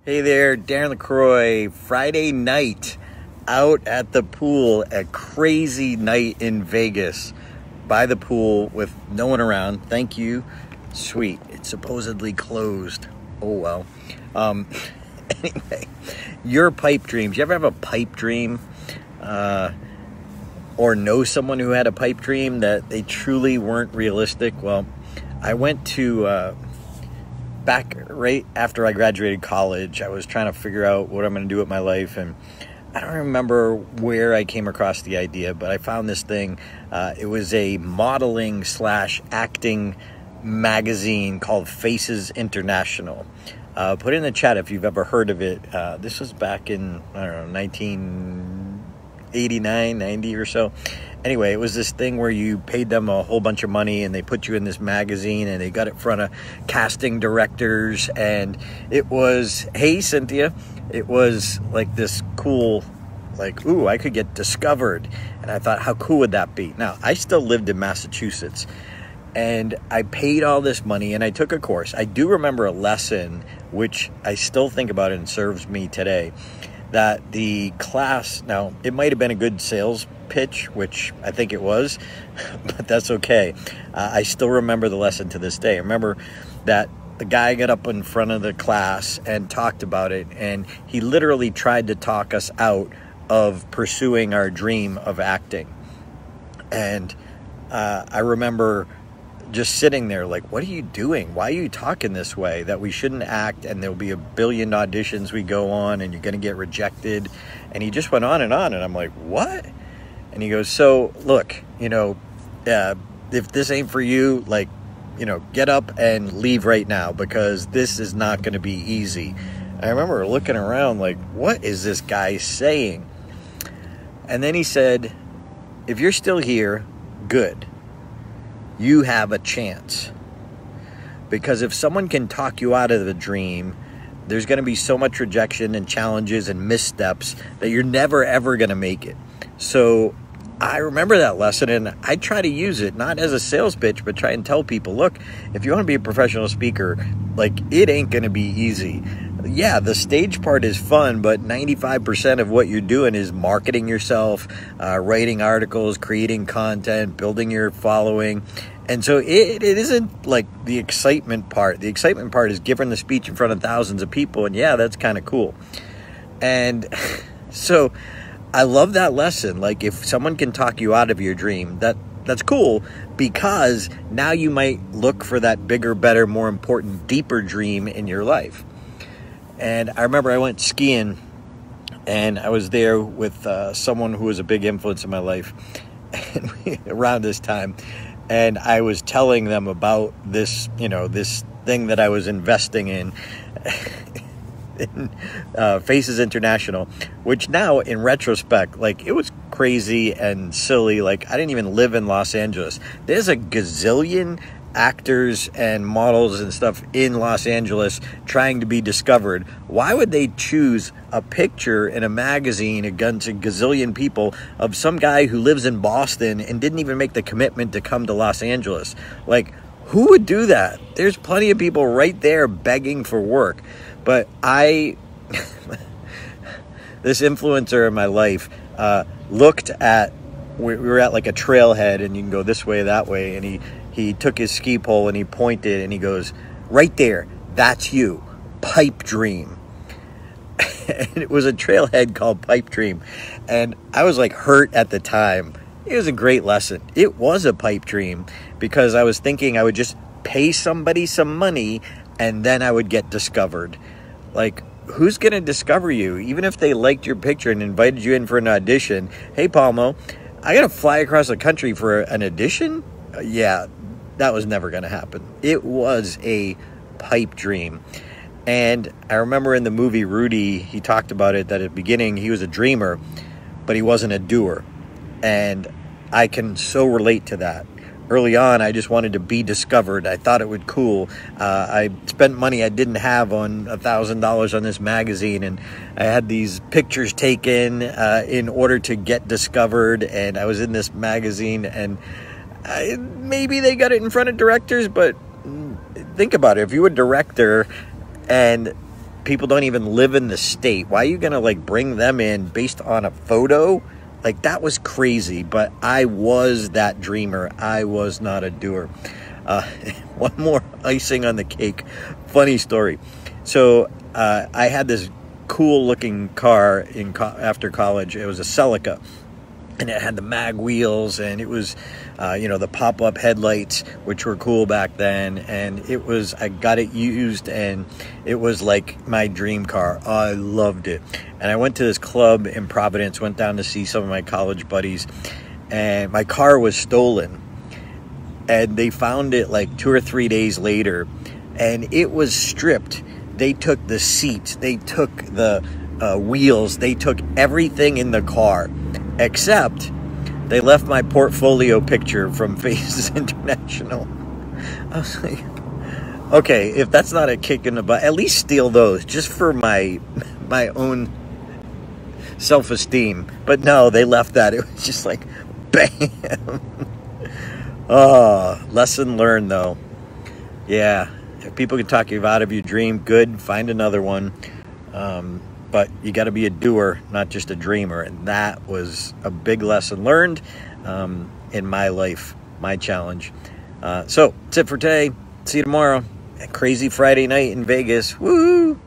Hey there, Darren LaCroix. Friday night out at the pool, a crazy night in Vegas by the pool with no one around. Thank you. Sweet. It's supposedly closed. Oh well. Anyway, your pipe dreams. You ever have a pipe dream? Or know someone who had a pipe dream that they truly weren't realistic? Well, I went to back right after I graduated college. I was trying to figure out what I'm going to do with my life, and I don't remember where I came across the idea, but I found this thing. It was a modeling / acting magazine called Faces International. Put it in the chat if you've ever heard of it. This was back in, I don't know, 1989, 90 or so. Anyway, it was this thing where you paid them a whole bunch of money and they put you in this magazine and they got it in front of casting directors, and it was, hey Cynthia, it was like this cool, like, ooh, I could get discovered. And I thought, how cool would that be? Now, I still lived in Massachusetts and I paid all this money and I took a course. I do remember a lesson, which I still think about and serves me today, that the class, now it might have been a good sales pitch, which I think it was, but that's okay. I still remember the lesson to this day. I remember that the guy got up in front of the class and talked about it, and he literally tried to talk us out of pursuing our dream of acting. And I remember just sitting there like, what are you doing? Why are you talking this way? That we shouldn't act, and there'll be a billion auditions we go on and you're going to get rejected. And he just went on, and I'm like, what? And he goes, so look, if this ain't for you, like, get up and leave right now, because this is not going to be easy. I remember looking around like, what is this guy saying? And then he said, if you're still here, good. You have a chance. Because if someone can talk you out of the dream, there's going to be so much rejection and challenges and missteps that you're never, ever going to make it. So I remember that lesson, and I try to use it, not as a sales pitch, but try and tell people, look, if you want to be a professional speaker, like, it ain't going to be easy. Yeah, the stage part is fun, but 95% of what you're doing is marketing yourself, writing articles, creating content, building your following. And so it isn't like the excitement part. The excitement part is giving the speech in front of thousands of people, and yeah, that's kind of cool. And so I love that lesson. Like, if someone can talk you out of your dream, that's cool, because now you might look for that bigger, better, more important, deeper dream in your life. And I remember I went skiing, and I was there with someone who was a big influence in my life around this time. And I was telling them about this, this thing that I was investing in Faces International, which now in retrospect, like, it was crazy and silly. Like, I didn't even live in Los Angeles. There's a gazillion actors and models and stuff in Los Angeles trying to be discovered. Why would they choose a picture in a magazine against a gazillion people of some guy who lives in Boston and didn't even make the commitment to come to Los Angeles? Like, who would do that? There's plenty of people right there begging for work. But this influencer in my life looked at, we were at like a trailhead, and you can go this way, that way, and he took his ski pole and he pointed and he goes, right there, that's you, pipe dream. And it was a trailhead called Pipe Dream. And I was like hurt at the time. It was a great lesson. It was a pipe dream, because I was thinking I would just pay somebody some money and then I would get discovered. Like, who's going to discover you? Even if they liked your picture and invited you in for an audition. Hey, Palmo, I got to fly across the country for an audition? Yeah, that was never going to happen. It was a pipe dream. And I remember in the movie Rudy, he talked about it, that at the beginning he was a dreamer, but he wasn't a doer. And I can so relate to that. Early on, I just wanted to be discovered. I thought it would cool. I spent money I didn't have on $1,000 on this magazine, and I had these pictures taken in order to get discovered. And I was in this magazine, and maybe they got it in front of directors, but think about it. If you were a director and people don't even live in the state. Why are you gonna like bring them in based on a photo? Like, that was crazy. But I was that dreamer. I was not a doer. One more icing on the cake. Funny story. So I had this cool looking car after college. It was a Celica, and it had the mag wheels, and it was the pop-up headlights, which were cool back then. And I got it used, and it was like my dream car. I loved it. And I went to this club in Providence, went down to see some of my college buddies, and my car was stolen. And they found it like 2 or 3 days later, and it was stripped. They took the seats, they took the wheels, they took everything in the car, except they left my portfolio picture from Faces International. I was like, okay, if that's not a kick in the butt, at least steal those, just for my own self-esteem. But no, they left that. It was just like, bam. Oh, lesson learned, though. Yeah, if people can talk you out of your dream, good, find another one. But you got to be a doer, not just a dreamer. And that was a big lesson learned in my life, my challenge. So that's it for today. See you tomorrow. A crazy Friday night in Vegas. Woo!